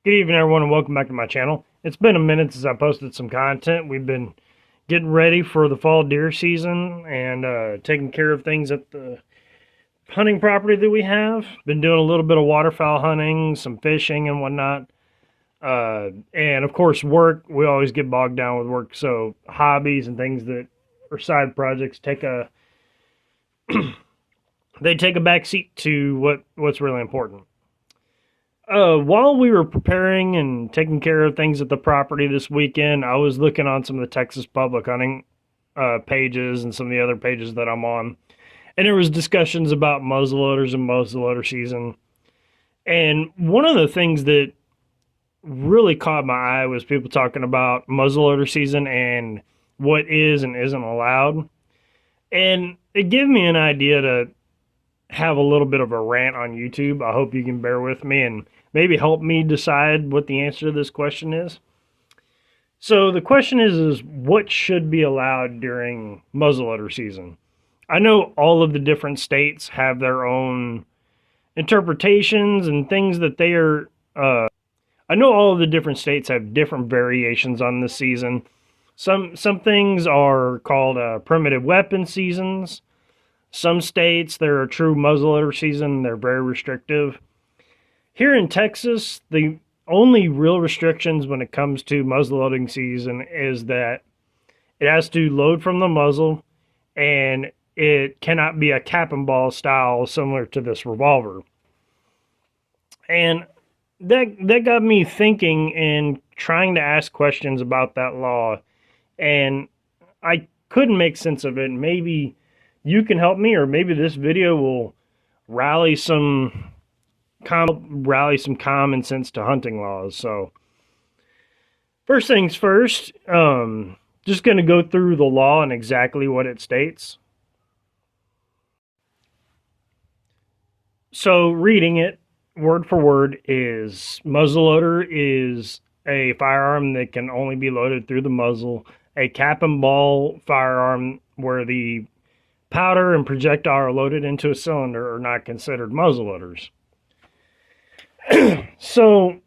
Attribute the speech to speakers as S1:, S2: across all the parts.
S1: Good evening, everyone, and welcome back to my channel. It's been a minute since I posted some content. We've been getting ready for the fall deer season and taking care of things at the hunting property that we have. Been doing a little bit of waterfowl hunting, some fishing and whatnot. And of course, work. We always get bogged down with work, so hobbies and things that are side projects take a they take a back seat to what's really important. While we were preparing and taking care of things at the property this weekend, I was looking on some of the Texas public hunting pages and some of the other pages that I'm on, and there was discussions about muzzleloaders and muzzleloader season. And one of the things that really caught my eye was people talking about muzzleloader season and what is and isn't allowed. And it gave me an idea to have a little bit of a rant on YouTube. I hope you can bear with me and maybe help me decide what the answer to this question is. So the question is what should be allowed during muzzleloader season? I know all of the different states have their own interpretations and things that they are. I know all of the different states have different variations on this season. Some things are called primitive weapon seasons. Some states, they're a true muzzleloader season. They're very restrictive. Here in Texas, the only real restrictions when it comes to muzzleloading season is that it has to load from the muzzle, and it cannot be a cap and ball style similar to this revolver. And that got me thinking and trying to ask questions about that law, and I couldn't make sense of it. Maybe you can help me, or maybe this video will rally some common sense to hunting laws. So first things first, just going to go through the law and exactly what it states. So reading it word for word is muzzleloader is a firearm that can only be loaded through the muzzle. A cap and ball firearm where the powder and projectile are loaded into a cylinder are not considered muzzleloaders. So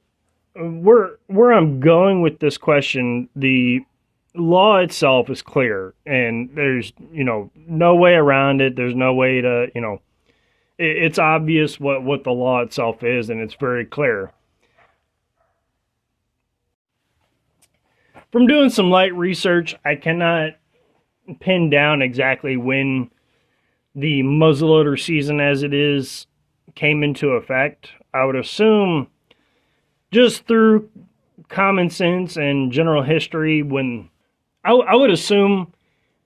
S1: where I'm going with this question, the law itself is clear, and there's no way around it. There's no way to it's obvious what the law itself is, and it's very clear. From doing some light research, I cannot pin down exactly when the muzzleloader season as it is came into effect. I would assume just through common sense and general history, when I would assume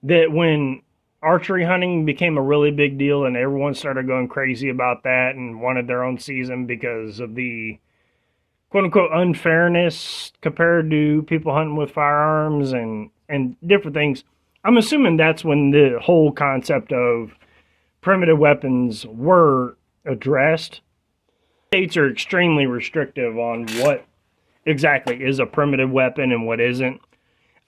S1: that when archery hunting became a really big deal and everyone started going crazy about that and wanted their own season because of the quote-unquote unfairness compared to people hunting with firearms and different things, I'm assuming that's when the whole concept of primitive weapons were addressed. States are extremely restrictive on what exactly is a primitive weapon and what isn't.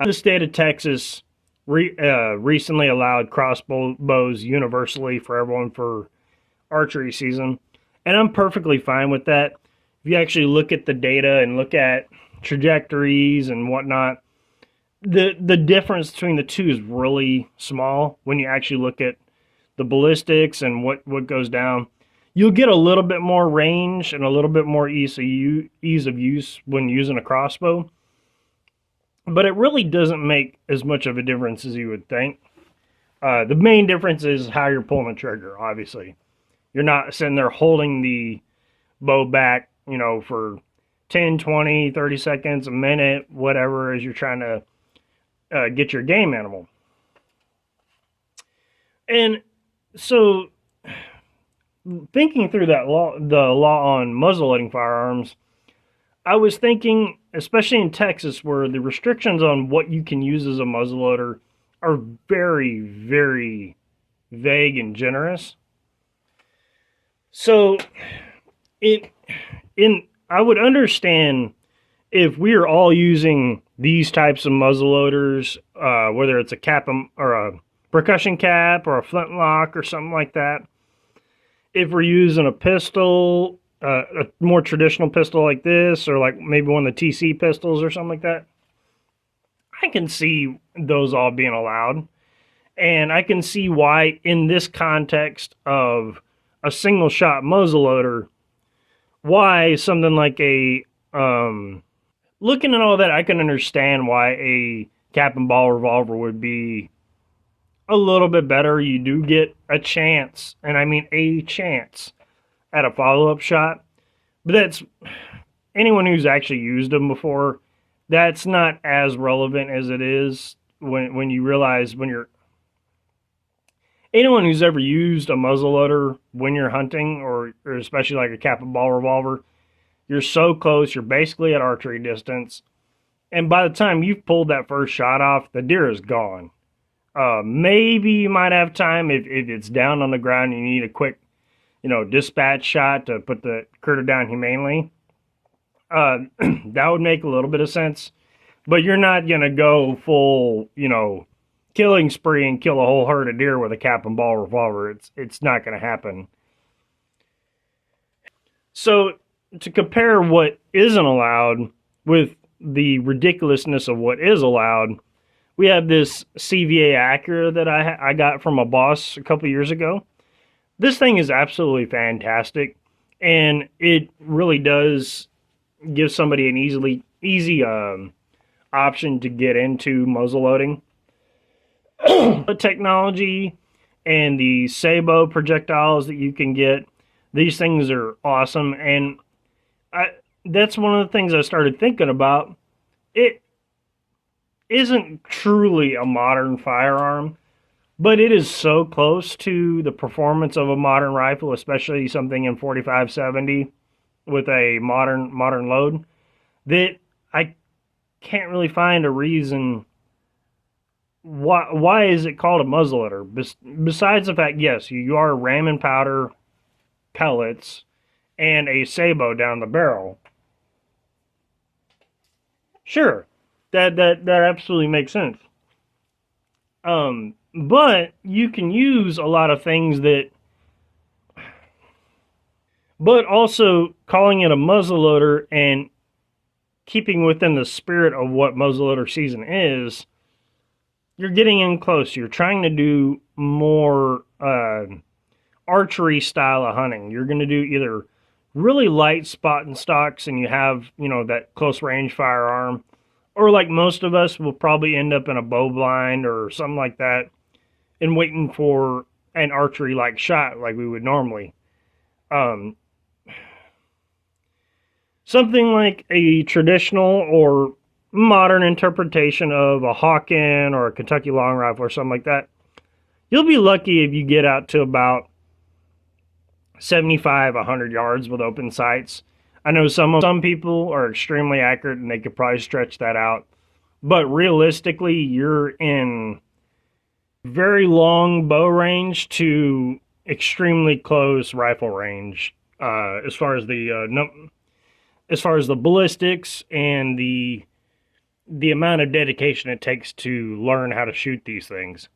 S1: The state of Texas recently allowed crossbows universally for everyone for archery season, and I'm perfectly fine with that. If you actually look at the data and look at trajectories and whatnot, the difference between the two is really small when you actually look at the ballistics and what goes down. You'll get a little bit more range and a little bit more ease of use when using a crossbow, but it really doesn't make as much of a difference as you would think. The main difference is how you're pulling the trigger, obviously. You're not sitting there holding the bow back, for 10, 20, 30 seconds, a minute, whatever, as you're trying to get your game animal. And so thinking through the law on muzzleloading firearms, I was thinking, especially in Texas, where the restrictions on what you can use as a muzzleloader are very, very vague and generous. So I would understand if we are all using these types of muzzleloaders, whether it's a cap or a percussion cap or a flintlock or something like that. If we're using a pistol a more traditional pistol like this, or like maybe one of the TC pistols or something like that, I can see those all being allowed. And I can see why, in this context of a single shot muzzleloader, why something like a looking at all that, I can understand why a cap and ball revolver would be a little bit better. You do get a chance, and I mean a chance, at a follow-up shot. But that's anyone who's actually used them before, that's not as relevant as it is when you realize when you're anyone who's ever used a muzzleloader when you're hunting, or especially like a cap and ball revolver, you're so close, you're basically at archery distance. And by the time you've pulled that first shot off, the deer is gone. Maybe you might have time if it's down on the ground and you need a quick, dispatch shot to put the critter down humanely. That would make a little bit of sense. But you're not going to go full, killing spree and kill a whole herd of deer with a cap and ball revolver. It's not going to happen. So to compare what isn't allowed with the ridiculousness of what is allowed, we have this CVA Acura that I got from a boss a couple years ago. This thing is absolutely fantastic, and it really does give somebody an easy option to get into muzzleloading. The technology and the Sabo projectiles that you can get, these things are awesome, and that's one of the things I started thinking about. It isn't truly a modern firearm, but it is so close to the performance of a modern rifle, especially something in 45-70 with a modern load, that I can't really find a reason why is it called a muzzleloader. Besides the fact, yes, you are ramming powder, pellets, and a Sabo down the barrel. Sure, that absolutely makes sense. But you can use a lot of things that, but also calling it a muzzleloader and keeping within the spirit of what muzzleloader season is, you're getting in close. You're trying to do more archery style of hunting. You're going to do either really light spot and stocks and you have, that close range firearm, or like most of us will probably end up in a bow blind or something like that and waiting for an archery like shot like we would normally. Something like a traditional or modern interpretation of a Hawken or a Kentucky long rifle or something like that, you'll be lucky if you get out to about 75, 100 yards with open sights. I know some people are extremely accurate and they could probably stretch that out, but realistically, you're in very long bow range to extremely close rifle range as far as the ballistics and the amount of dedication it takes to learn how to shoot these things.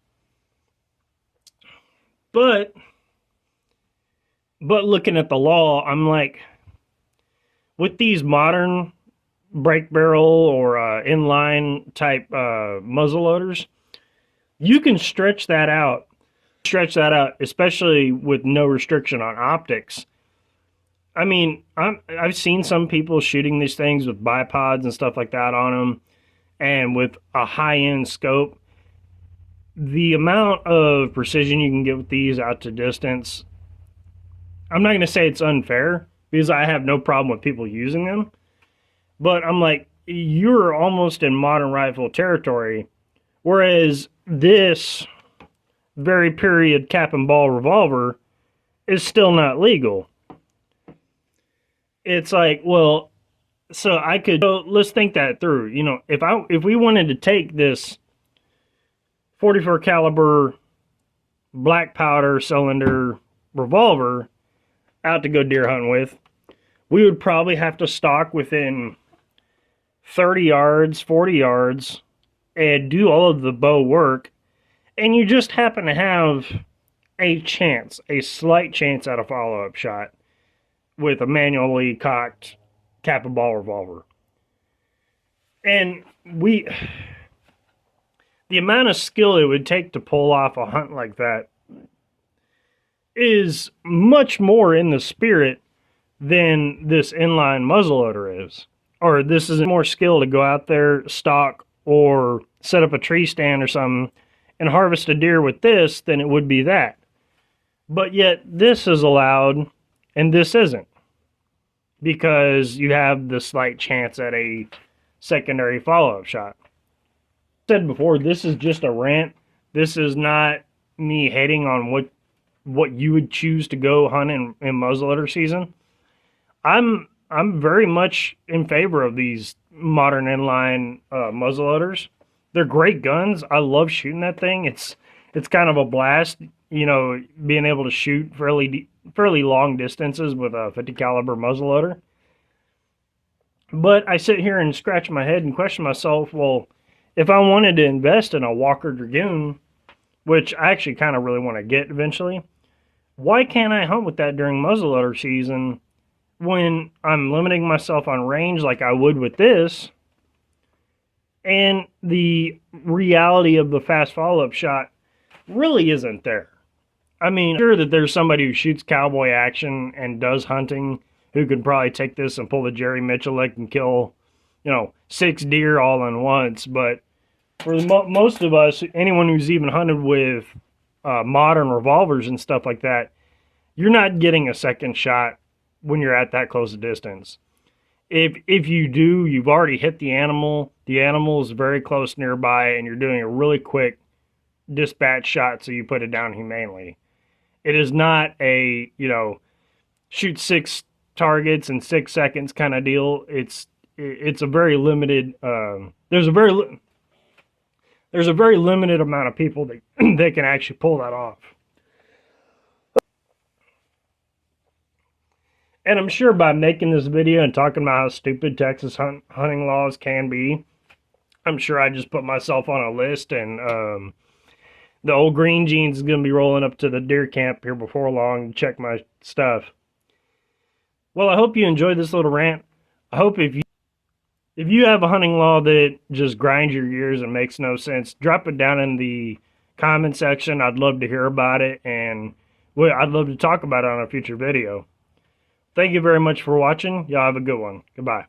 S1: But looking at the law, I'm like, with these modern break barrel or inline type muzzleloaders, you can stretch that out, especially with no restriction on optics. I mean, I've seen some people shooting these things with bipods and stuff like that on them, and with a high-end scope. The amount of precision you can get with these out to distance, I'm not going to say it's unfair, because I have no problem with people using them. But I'm like, you're almost in modern rifle territory, whereas this very period cap and ball revolver is still not legal. It's like, well, so let's think that through. If we wanted to take this 44 caliber black powder cylinder revolver out to go deer hunting with, we would probably have to stalk within 30 yards, 40 yards, and do all of the bow work, and you just happen to have a slight chance at a follow-up shot. with a manually cocked cap and ball revolver. And the amount of skill it would take to pull off a hunt like that is much more in the spirit than this inline muzzleloader is. Or this is more skill to go out there, stalk, or set up a tree stand or something and harvest a deer with this than it would be that. But yet this is allowed and this isn't, because you have the slight chance at a secondary follow-up shot. I said before, this is just a rant. This is not me hating on what you would choose to go hunt in muzzleloader season. I'm very much in favor of these modern inline muzzleloaders. They're great guns. I love shooting that thing. It's kind of a blast, you know, being able to shoot fairly long distances with a 50 caliber muzzleloader. But I sit here and scratch my head and question myself, well, if I wanted to invest in a Walker Dragoon, which I actually kind of really want to get eventually, why can't I hunt with that during muzzleloader season when I'm limiting myself on range like I would with this, and the reality of the fast follow-up shot really isn't there? I mean, sure that there's somebody who shoots cowboy action and does hunting who could probably take this and pull the Jerry Mitchell-like and kill, 6 deer all in once, but for most of us, anyone who's even hunted with modern revolvers and stuff like that, you're not getting a second shot when you're at that close a distance. If you do, you've already hit the animal. The animal is very close nearby, and you're doing a really quick dispatch shot so you put it down humanely. It is not a, shoot 6 targets in 6 seconds kind of deal. It's a very limited, there's a very limited amount of people that can actually pull that off. And I'm sure by making this video and talking about how stupid Texas hunting laws can be, I'm sure I just put myself on a list, and the old green jeans is going to be rolling up to the deer camp here before long to check my stuff. Well, I hope you enjoyed this little rant. I hope if you have a hunting law that just grinds your gears and makes no sense, drop it down in the comment section. I'd love to hear about it, and I'd love to talk about it on a future video. Thank you very much for watching. Y'all have a good one. Goodbye.